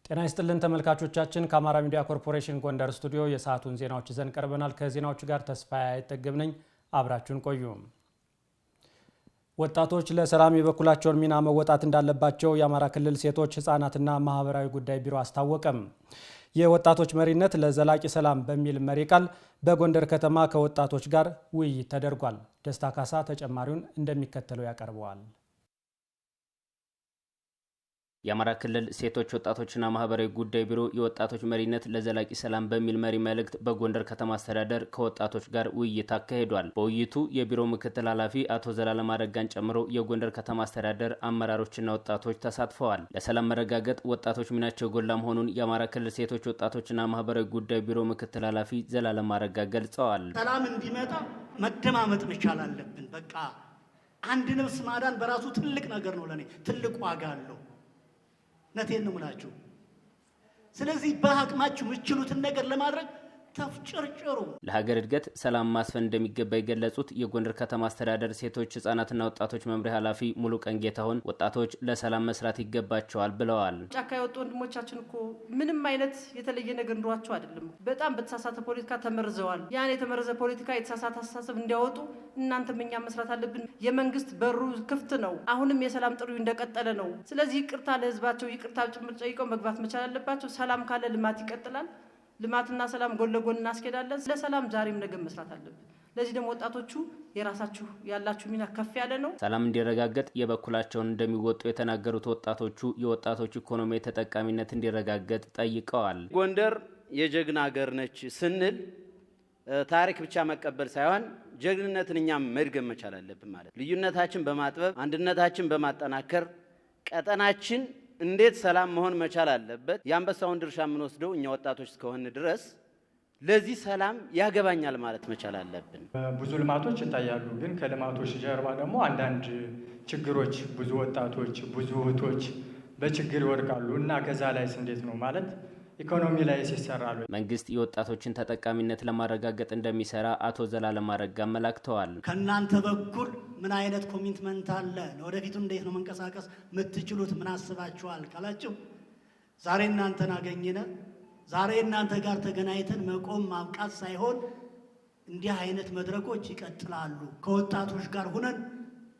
ጤና ይስጥልን ተመልካቾቻችን ከአማራ ሚዲያ ኮርፖሬሽን ጎንደር ስቱዲዮ የሰዓቱን ዜናዎች ይዘን ቀርበናል። ከዜናዎቹ ጋር ተስፋዬ አይጠገብ ነኝ። አብራችሁን ቆዩ። ወጣቶች ለሰላም የበኩላቸውን ሚና መወጣት እንዳለባቸው የአማራ ክልል ሴቶች ህፃናትና ማህበራዊ ጉዳይ ቢሮ አስታወቀም። የወጣቶች መሪነት ለዘላቂ ሰላም በሚል መሪ ቃል በጎንደር ከተማ ከወጣቶች ጋር ውይይት ተደርጓል። ደስታ ካሳ ተጨማሪውን እንደሚከተለው ያቀርበዋል። የአማራ ክልል ሴቶች ወጣቶችና ማህበራዊ ጉዳይ ቢሮ የወጣቶች መሪነት ለዘላቂ ሰላም በሚል መሪ መልእክት በጎንደር ከተማ አስተዳደር ከወጣቶች ጋር ውይይት አካሂዷል። በውይይቱ የቢሮ ምክትል ኃላፊ አቶ ዘላለም አረጋን ጨምሮ የጎንደር ከተማ አስተዳደር አመራሮችና ወጣቶች ተሳትፈዋል። ለሰላም መረጋገጥ ወጣቶች ሚናቸው የጎላ መሆኑን የአማራ ክልል ሴቶች ወጣቶችና ማህበራዊ ጉዳይ ቢሮ ምክትል ኃላፊ ዘላለም አረጋ ገልጸዋል። ሰላም እንዲመጣ መደማመጥ መቻል አለብን። በቃ አንድ ነፍስ ማዳን በራሱ ትልቅ ነገር ነው። ለኔ ትልቅ ዋጋ አለው። ነቴን ነው የምላችሁ። ስለዚህ በአቅማችሁ የምትችሉትን ነገር ለማድረግ ተፍጨርጨሩ። ለሀገር እድገት ሰላም ማስፈን እንደሚገባ የገለጹት የጎንደር ከተማ አስተዳደር ሴቶች ህጻናትና ወጣቶች መምሪያ ኃላፊ ሙሉ ቀን ጌታሁን ወጣቶች ለሰላም መስራት ይገባቸዋል ብለዋል። ጫካ የወጡ ወንድሞቻችን እኮ ምንም አይነት የተለየ ነገር ኑሯቸው አይደለም። በጣም በተሳሳተ ፖለቲካ ተመርዘዋል። ያን የተመረዘ ፖለቲካ የተሳሳተ አስተሳሰብ እንዲያወጡ እናንተም እኛ መስራት አለብን። የመንግስት በሩ ክፍት ነው። አሁንም የሰላም ጥሪው እንደቀጠለ ነው። ስለዚህ ይቅርታ ለህዝባቸው ይቅርታ ጭምር ጠይቀው መግባት መቻል አለባቸው። ሰላም ካለ ልማት ይቀጥላል። ልማትና ሰላም ጎን ለጎን እናስኬዳለን። ለሰላም ዛሬም ነገ መስራት አለብን። ለዚህ ደግሞ ወጣቶቹ የራሳችሁ ያላችሁ ሚና ከፍ ያለ ነው። ሰላም እንዲረጋገጥ የበኩላቸውን እንደሚወጡ የተናገሩት ወጣቶቹ የወጣቶች ኢኮኖሚ ተጠቃሚነት እንዲረጋገጥ ጠይቀዋል። ጎንደር የጀግና ሀገር ነች ስንል ታሪክ ብቻ መቀበል ሳይሆን ጀግንነትን እኛም መድገም መቻል አለብን ማለት ልዩነታችን በማጥበብ አንድነታችን በማጠናከር ቀጠናችን እንዴት ሰላም መሆን መቻል አለበት። የአንበሳውን ድርሻ የምንወስደው እኛ ወጣቶች እስከሆነ ድረስ ለዚህ ሰላም ያገባኛል ማለት መቻል አለብን። ብዙ ልማቶች ይታያሉ፣ ግን ከልማቶች ጀርባ ደግሞ አንዳንድ ችግሮች፣ ብዙ ወጣቶች፣ ብዙ እህቶች በችግር ይወድቃሉ እና ከዛ ላይስ እንዴት ነው ማለት ኢኮኖሚ ላይ ሲሰራሉ መንግስት የወጣቶችን ተጠቃሚነት ለማረጋገጥ እንደሚሰራ አቶ ዘላለም አረጋ አመላክተዋል። ከናንተ በኩል ምን አይነት ኮሚትመንት አለ? ለወደፊቱ እንዴት ነው መንቀሳቀስ የምትችሉት? ምን አስባችኋል ካላችሁ ዛሬ እናንተን አገኘነ፣ ዛሬ እናንተ ጋር ተገናኝተን መቆም ማብቃት ሳይሆን እንዲህ አይነት መድረኮች ይቀጥላሉ። ከወጣቶች ጋር ሆነን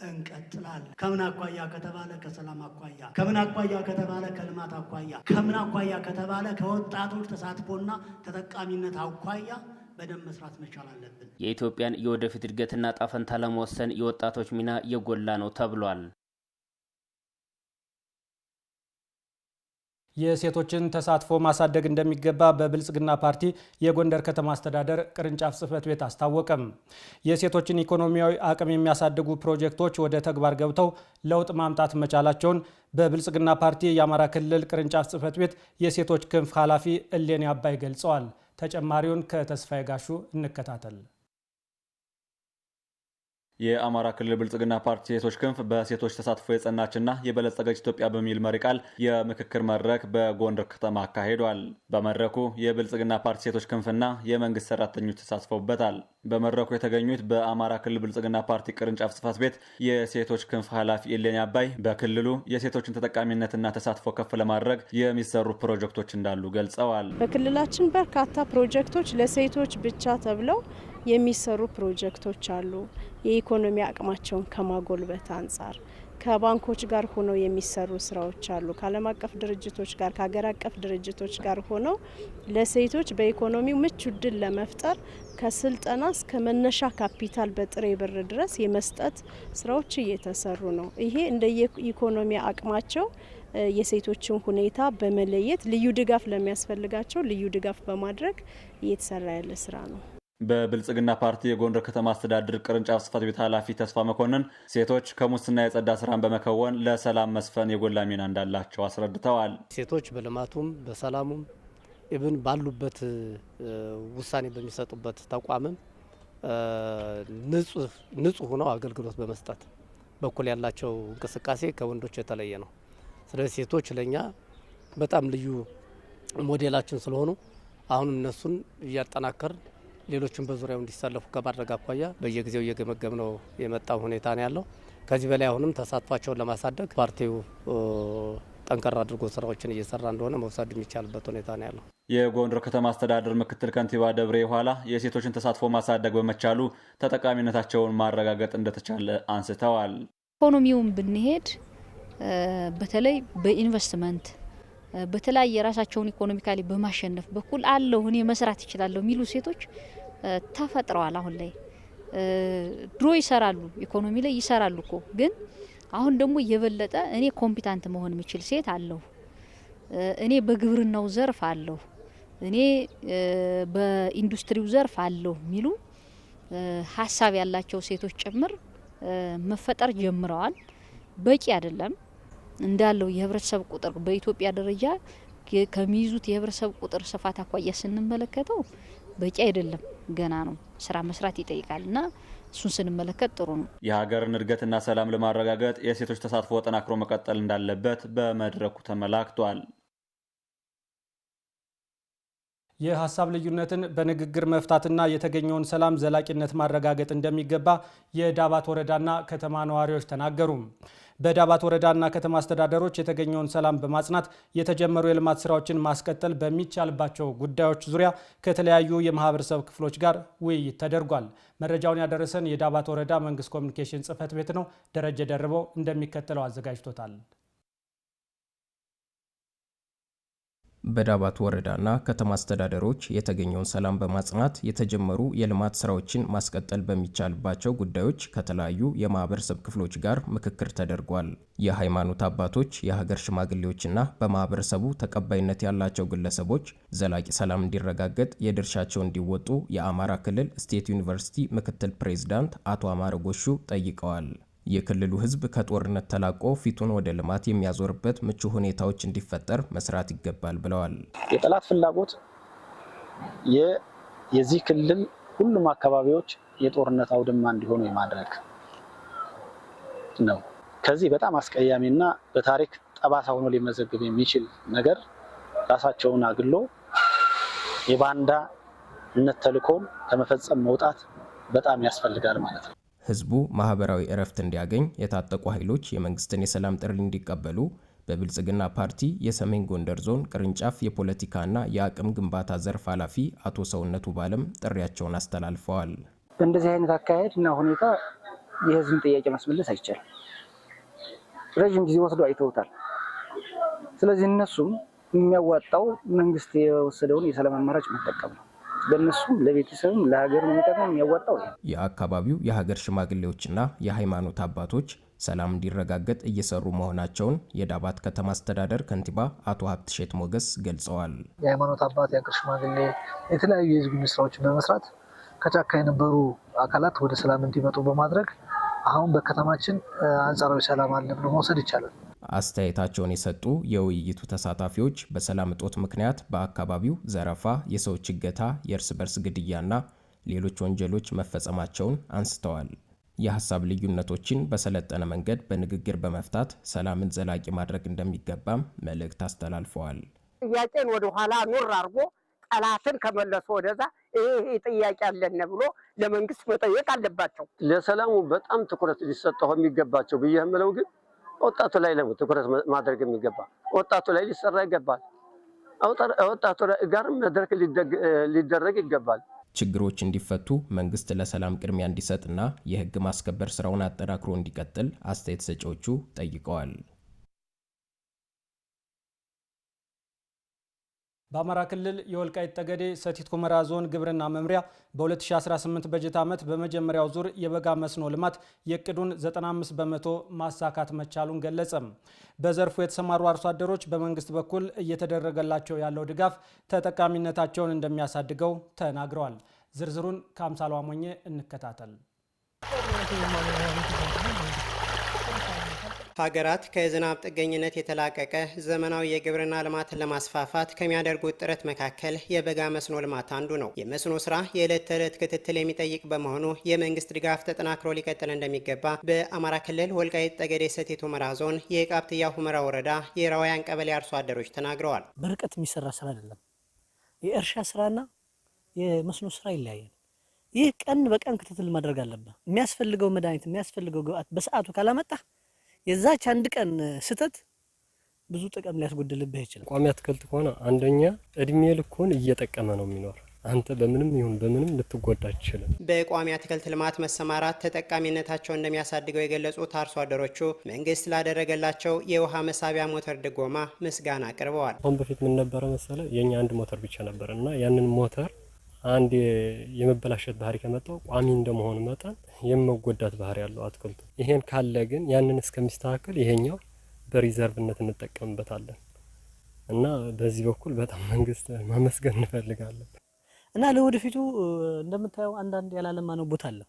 እንቀጥላለን። ከምን አኳያ ከተባለ ከሰላም አኳያ፣ ከምን አኳያ ከተባለ ከልማት አኳያ፣ ከምን አኳያ ከተባለ ከወጣቶች ተሳትፎና ተጠቃሚነት አኳያ በደንብ መስራት መቻል አለብን። የኢትዮጵያን የወደፊት እድገትና ጣፈንታ ለመወሰን የወጣቶች ሚና የጎላ ነው ተብሏል። የሴቶችን ተሳትፎ ማሳደግ እንደሚገባ በብልጽግና ፓርቲ የጎንደር ከተማ አስተዳደር ቅርንጫፍ ጽሕፈት ቤት አስታወቀም። የሴቶችን ኢኮኖሚያዊ አቅም የሚያሳድጉ ፕሮጀክቶች ወደ ተግባር ገብተው ለውጥ ማምጣት መቻላቸውን በብልጽግና ፓርቲ የአማራ ክልል ቅርንጫፍ ጽሕፈት ቤት የሴቶች ክንፍ ኃላፊ እሌኒ አባይ ገልጸዋል። ተጨማሪውን ከተስፋዬ ጋሹ እንከታተል። የአማራ ክልል ብልጽግና ፓርቲ ሴቶች ክንፍ በሴቶች ተሳትፎ የጸናችና የበለጸገች ኢትዮጵያ በሚል መሪ ቃል የምክክር መድረክ በጎንደር ከተማ አካሂዷል። በመድረኩ የብልጽግና ፓርቲ ሴቶች ክንፍና የመንግስት ሰራተኞች ተሳትፈውበታል። በመድረኩ የተገኙት በአማራ ክልል ብልጽግና ፓርቲ ቅርንጫፍ ጽሕፈት ቤት የሴቶች ክንፍ ኃላፊ እሌኒ አባይ በክልሉ የሴቶችን ተጠቃሚነትና ተሳትፎ ከፍ ለማድረግ የሚሰሩ ፕሮጀክቶች እንዳሉ ገልጸዋል። በክልላችን በርካታ ፕሮጀክቶች ለሴቶች ብቻ ተብለው የሚሰሩ ፕሮጀክቶች አሉ። የኢኮኖሚ አቅማቸውን ከማጎልበት አንጻር ከባንኮች ጋር ሆነው የሚሰሩ ስራዎች አሉ። ከዓለም አቀፍ ድርጅቶች ጋር ከሀገር አቀፍ ድርጅቶች ጋር ሆነው ለሴቶች በኢኮኖሚው ምቹ እድል ለመፍጠር ከስልጠና እስከ መነሻ ካፒታል በጥሬ ብር ድረስ የመስጠት ስራዎች እየተሰሩ ነው። ይሄ እንደ ኢኮኖሚ አቅማቸው የሴቶችን ሁኔታ በመለየት ልዩ ድጋፍ ለሚያስፈልጋቸው ልዩ ድጋፍ በማድረግ እየተሰራ ያለ ስራ ነው። በብልጽግና ፓርቲ የጎንደር ከተማ አስተዳደር ቅርንጫፍ ጽሕፈት ቤት ኃላፊ ተስፋ መኮንን ሴቶች ከሙስና የጸዳ ስራን በመከወን ለሰላም መስፈን የጎላ ሚና እንዳላቸው አስረድተዋል። ሴቶች በልማቱም በሰላሙም ኢብን ባሉበት ውሳኔ በሚሰጡበት ተቋምም ንጹህ ሆነው አገልግሎት በመስጠት በኩል ያላቸው እንቅስቃሴ ከወንዶች የተለየ ነው። ስለዚህ ሴቶች ለኛ በጣም ልዩ ሞዴላችን ስለሆኑ አሁንም እነሱን እያጠናከር ሌሎችን በዙሪያው እንዲሳለፉ ከማድረግ አኳያ በየጊዜው እየገመገም ነው የመጣው ሁኔታ ነው ያለው። ከዚህ በላይ አሁንም ተሳትፏቸውን ለማሳደግ ፓርቲው ጠንከር አድርጎ ስራዎችን እየሰራ እንደሆነ መውሰድ የሚቻልበት ሁኔታ ነው ያለው። የጎንደር ከተማ አስተዳደር ምክትል ከንቲባ ደብሬ ኋላ የሴቶችን ተሳትፎ ማሳደግ በመቻሉ ተጠቃሚነታቸውን ማረጋገጥ እንደተቻለ አንስተዋል። ኢኮኖሚውን ብንሄድ በተለይ በኢንቨስትመንት በተለያየ የራሳቸውን ኢኮኖሚካሊ በማሸነፍ በኩል አለው እኔ መስራት ይችላለሁ የሚሉ ሴቶች ተፈጥረዋል። አሁን ላይ ድሮ ይሰራሉ፣ ኢኮኖሚ ላይ ይሰራሉ እኮ ግን አሁን ደግሞ የበለጠ እኔ ኮምፒታንት መሆን የሚችል ሴት አለሁ፣ እኔ በግብርናው ዘርፍ አለሁ፣ እኔ በኢንዱስትሪው ዘርፍ አለሁ የሚሉ ሀሳብ ያላቸው ሴቶች ጭምር መፈጠር ጀምረዋል። በቂ አይደለም እንዳለው የህብረተሰብ ቁጥር በኢትዮጵያ ደረጃ ከሚይዙት የህብረተሰብ ቁጥር ስፋት አኳያ ስንመለከተው በቂ አይደለም፣ ገና ነው፣ ስራ መስራት ይጠይቃልና እሱን ስንመለከት ጥሩ ነው። የሀገርን እድገትና ሰላም ለማረጋገጥ የሴቶች ተሳትፎ ተጠናክሮ መቀጠል እንዳለበት በመድረኩ ተመላክቷል። የሀሳብ ልዩነትን በንግግር መፍታትና የተገኘውን ሰላም ዘላቂነት ማረጋገጥ እንደሚገባ የዳባት ወረዳና ከተማ ነዋሪዎች ተናገሩ። በዳባት ወረዳና ከተማ አስተዳደሮች የተገኘውን ሰላም በማጽናት የተጀመሩ የልማት ስራዎችን ማስቀጠል በሚቻልባቸው ጉዳዮች ዙሪያ ከተለያዩ የማህበረሰብ ክፍሎች ጋር ውይይት ተደርጓል። መረጃውን ያደረሰን የዳባት ወረዳ መንግስት ኮሚኒኬሽን ጽህፈት ቤት ነው። ደረጀ ደርበው እንደሚከተለው አዘጋጅቶታል። በዳባት ወረዳና ከተማ አስተዳደሮች የተገኘውን ሰላም በማጽናት የተጀመሩ የልማት ስራዎችን ማስቀጠል በሚቻልባቸው ጉዳዮች ከተለያዩ የማህበረሰብ ክፍሎች ጋር ምክክር ተደርጓል። የሃይማኖት አባቶች፣ የሀገር ሽማግሌዎችና በማህበረሰቡ ተቀባይነት ያላቸው ግለሰቦች ዘላቂ ሰላም እንዲረጋገጥ የድርሻቸውን እንዲወጡ የአማራ ክልል ስቴት ዩኒቨርሲቲ ምክትል ፕሬዝዳንት አቶ አማረ ጎሹ ጠይቀዋል። የክልሉ ህዝብ ከጦርነት ተላቆ ፊቱን ወደ ልማት የሚያዞርበት ምቹ ሁኔታዎች እንዲፈጠር መስራት ይገባል ብለዋል። የጠላት ፍላጎት የዚህ ክልል ሁሉም አካባቢዎች የጦርነት አውድማ እንዲሆኑ የማድረግ ነው። ከዚህ በጣም አስቀያሚና በታሪክ ጠባሳ ሆኖ ሊመዘገብ የሚችል ነገር ራሳቸውን አግሎ የባንዳነት ተልዕኮን ከመፈጸም መውጣት በጣም ያስፈልጋል ማለት ነው። ህዝቡ ማህበራዊ እረፍት እንዲያገኝ የታጠቁ ኃይሎች የመንግስትን የሰላም ጥሪ እንዲቀበሉ በብልጽግና ፓርቲ የሰሜን ጎንደር ዞን ቅርንጫፍ የፖለቲካና የአቅም ግንባታ ዘርፍ ኃላፊ አቶ ሰውነቱ ባለም ጥሪያቸውን አስተላልፈዋል። በእንደዚህ አይነት አካሄድ እና ሁኔታ የህዝብን ጥያቄ ማስመለስ አይቻልም። ረዥም ጊዜ ወስዶ አይተውታል። ስለዚህ እነሱም የሚያዋጣው መንግስት የወሰደውን የሰላም አማራጭ መጠቀም ነው። በእነሱም ለቤተሰብም ለሀገር የሚያዋጣው የአካባቢው የሀገር ሽማግሌዎችና የሃይማኖት አባቶች ሰላም እንዲረጋገጥ እየሰሩ መሆናቸውን የዳባት ከተማ አስተዳደር ከንቲባ አቶ ሀብትሼት ሞገስ ገልጸዋል። የሃይማኖት አባት፣ የሀገር ሽማግሌ የተለያዩ የህዝብ ስራዎችን በመስራት ከጫካ የነበሩ አካላት ወደ ሰላም እንዲመጡ በማድረግ አሁን በከተማችን አንጻራዊ ሰላም አለ ብሎ መውሰድ ይቻላል። አስተያየታቸውን የሰጡ የውይይቱ ተሳታፊዎች በሰላም እጦት ምክንያት በአካባቢው ዘረፋ፣ የሰዎች እገታ፣ የእርስ በርስ ግድያና ሌሎች ወንጀሎች መፈጸማቸውን አንስተዋል። የሀሳብ ልዩነቶችን በሰለጠነ መንገድ በንግግር በመፍታት ሰላምን ዘላቂ ማድረግ እንደሚገባም መልእክት አስተላልፈዋል። ጥያቄን ወደ ኋላ ኑር አድርጎ ጠላትን ከመለሱ ወደዛ ይሄ ጥያቄ አለን ብሎ ለመንግስት መጠየቅ አለባቸው። ለሰላሙ በጣም ትኩረት ሊሰጠው የሚገባቸው ብዬ የምለው ግን ወጣቱ ላይ ነው ትኩረት ማድረግ የሚገባ። ወጣቱ ላይ ሊሰራ ይገባል። ወጣቱ ጋር መድረክ ሊደረግ ይገባል። ችግሮች እንዲፈቱ መንግስት ለሰላም ቅድሚያ እንዲሰጥና የህግ ማስከበር ስራውን አጠናክሮ እንዲቀጥል አስተያየት ሰጪዎቹ ጠይቀዋል። በአማራ ክልል የወልቃይት ጠገዴ ሰቲት ሁመራ ዞን ግብርና መምሪያ በ2018 በጀት ዓመት በመጀመሪያው ዙር የበጋ መስኖ ልማት የእቅዱን 95 በመቶ ማሳካት መቻሉን ገለጸም። በዘርፉ የተሰማሩ አርሶ አደሮች በመንግስት በኩል እየተደረገላቸው ያለው ድጋፍ ተጠቃሚነታቸውን እንደሚያሳድገው ተናግረዋል። ዝርዝሩን ከአምሳሉ አሞኘ እንከታተል። ሀገራት ከዝናብ ጥገኝነት የተላቀቀ ዘመናዊ የግብርና ልማትን ለማስፋፋት ከሚያደርጉት ጥረት መካከል የበጋ መስኖ ልማት አንዱ ነው። የመስኖ ስራ የዕለት ተዕለት ክትትል የሚጠይቅ በመሆኑ የመንግስት ድጋፍ ተጠናክሮ ሊቀጥል እንደሚገባ በአማራ ክልል ወልቃይት ጠገዴ ሰቲት ሁመራ ዞን የቃብትያ ሁመራ ወረዳ የራውያን ቀበሌ አርሶ አደሮች ተናግረዋል። በርቀት የሚሰራ ስራ አይደለም። የእርሻ ስራና የመስኖ ስራ ይለያያል። ይህ ቀን በቀን ክትትል ማድረግ አለበት። የሚያስፈልገው መድኃኒት የሚያስፈልገው ግብአት በሰዓቱ ካላመጣ የዛች አንድ ቀን ስተት ብዙ ጥቅም ሊያስጎድልብህ ይችላል። ቋሚ አትክልት ከሆነ አንደኛ እድሜ ልኩን እየጠቀመ ነው የሚኖር። አንተ በምንም ይሁን በምንም ልትጎዳ አትችልም። በቋሚ አትክልት ልማት መሰማራት ተጠቃሚነታቸው እንደሚያሳድገው የገለጹት አርሶ አደሮቹ መንግስት ላደረገላቸው የውሃ መሳቢያ ሞተር ድጎማ ምስጋና አቅርበዋል። አሁን በፊት ምን ነበረ መሰለ የኛ አንድ ሞተር ብቻ ነበር እና ያንን ሞተር አንድ የመበላሸት ባህሪ ከመጣው ቋሚ እንደመሆኑ መጠን የመጎዳት ባህሪ ያለው አትክልቱ። ይሄን ካለ ግን ያንን እስከሚስተካከል ይሄኛው በሪዘርቭነት እንጠቀምበታለን እና በዚህ በኩል በጣም መንግስት ማመስገን እንፈልጋለን። እና ለወደፊቱ እንደምታየው አንዳንድ ያላለማ ነው ቦታ አለ።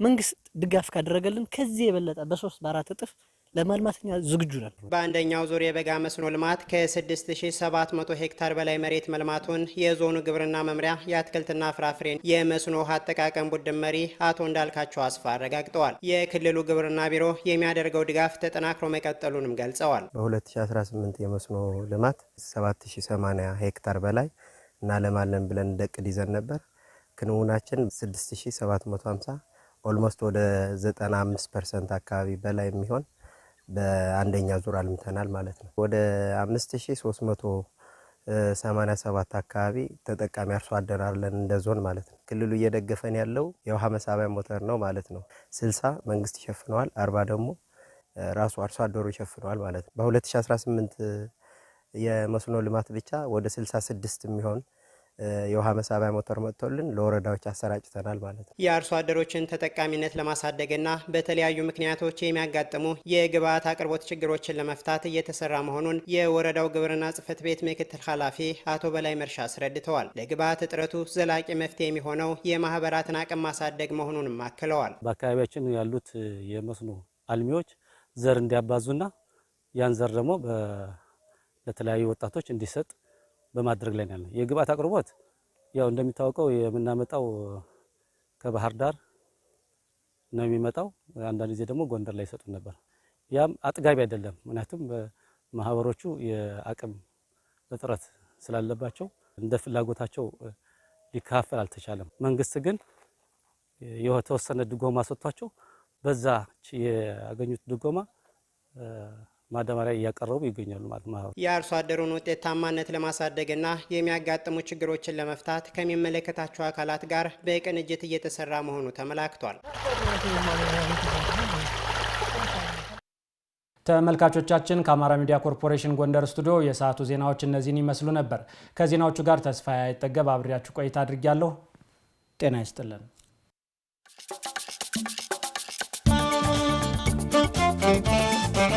መንግስት ድጋፍ ካደረገልን ከዚህ የበለጠ በ3 በ4 እጥፍ ለማልማትኛ ዝግጁ ነን። በአንደኛው ዙር የበጋ መስኖ ልማት ከ6700 ሄክታር በላይ መሬት መልማቱን የዞኑ ግብርና መምሪያ የአትክልትና ፍራፍሬ የመስኖ ውሃ አጠቃቀም ቡድን መሪ አቶ እንዳልካቸው አስፋ አረጋግጠዋል። የክልሉ ግብርና ቢሮ የሚያደርገው ድጋፍ ተጠናክሮ መቀጠሉንም ገልጸዋል። በ2018 የመስኖ ልማት 7080 ሄክታር በላይ እናለማለን ብለን ደቅድ ይዘን ነበር። ክንውናችን 6750 ኦልሞስት ወደ 95% አካባቢ በላይ የሚሆን በአንደኛ ዙር አልምተናል ማለት ነው። ወደ 5387 አካባቢ ተጠቃሚ አርሶ አደር አለን እንደ ዞን ማለት ነው። ክልሉ እየደገፈን ያለው የውሃ መሳቢያ ሞተር ነው ማለት ነው። 60 መንግስት ይሸፍነዋል፣ 40 ደግሞ ራሱ አርሶ አደሩ ይሸፍነዋል ማለት ነው። በ2018 የመስኖ ልማት ብቻ ወደ 66 የሚሆን የውሃ መሳቢያ ሞተር መጥቶልን ለወረዳዎች አሰራጭተናል ማለት ነው። የአርሶ አደሮችን ተጠቃሚነት ለማሳደግና በተለያዩ ምክንያቶች የሚያጋጥሙ የግብአት አቅርቦት ችግሮችን ለመፍታት እየተሰራ መሆኑን የወረዳው ግብርና ጽሕፈት ቤት ምክትል ኃላፊ አቶ በላይ መርሻ አስረድተዋል። ለግብአት እጥረቱ ዘላቂ መፍትሄ የሚሆነው የማህበራትን አቅም ማሳደግ መሆኑንም አክለዋል። በአካባቢያችን ያሉት የመስኖ አልሚዎች ዘር እንዲያባዙና ያን ዘር ደግሞ ለተለያዩ ወጣቶች እንዲሰጥ በማድረግ ላይ ነው። የግብአት አቅርቦት ያው እንደሚታወቀው የምናመጣው ከባህር ዳር ነው የሚመጣው። አንዳንድ ጊዜ ደግሞ ጎንደር ላይ ይሰጡ ነበር። ያም አጥጋቢ አይደለም። ምክንያቱም ማህበሮቹ የአቅም እጥረት ስላለባቸው እንደ ፍላጎታቸው ሊካፈል አልተቻለም። መንግስት ግን የተወሰነ ድጎማ ሰጥቷቸው በዛ ያገኙት ድጎማ ማዳበሪያ እያቀረቡ ይገኛሉ ማለት ነው። የአርሶ አደሩን ውጤታማነት ለማሳደግና የሚያጋጥሙ ችግሮችን ለመፍታት ከሚመለከታቸው አካላት ጋር በቅንጅት እየተሰራ መሆኑ ተመላክቷል። ተመልካቾቻችን ከአማራ ሚዲያ ኮርፖሬሽን ጎንደር ስቱዲዮ የሰዓቱ ዜናዎች እነዚህን ይመስሉ ነበር። ከዜናዎቹ ጋር ተስፋዬ አይጠገብ አብሬያችሁ ቆይታ አድርጌያለሁ። ጤና ይስጥልን።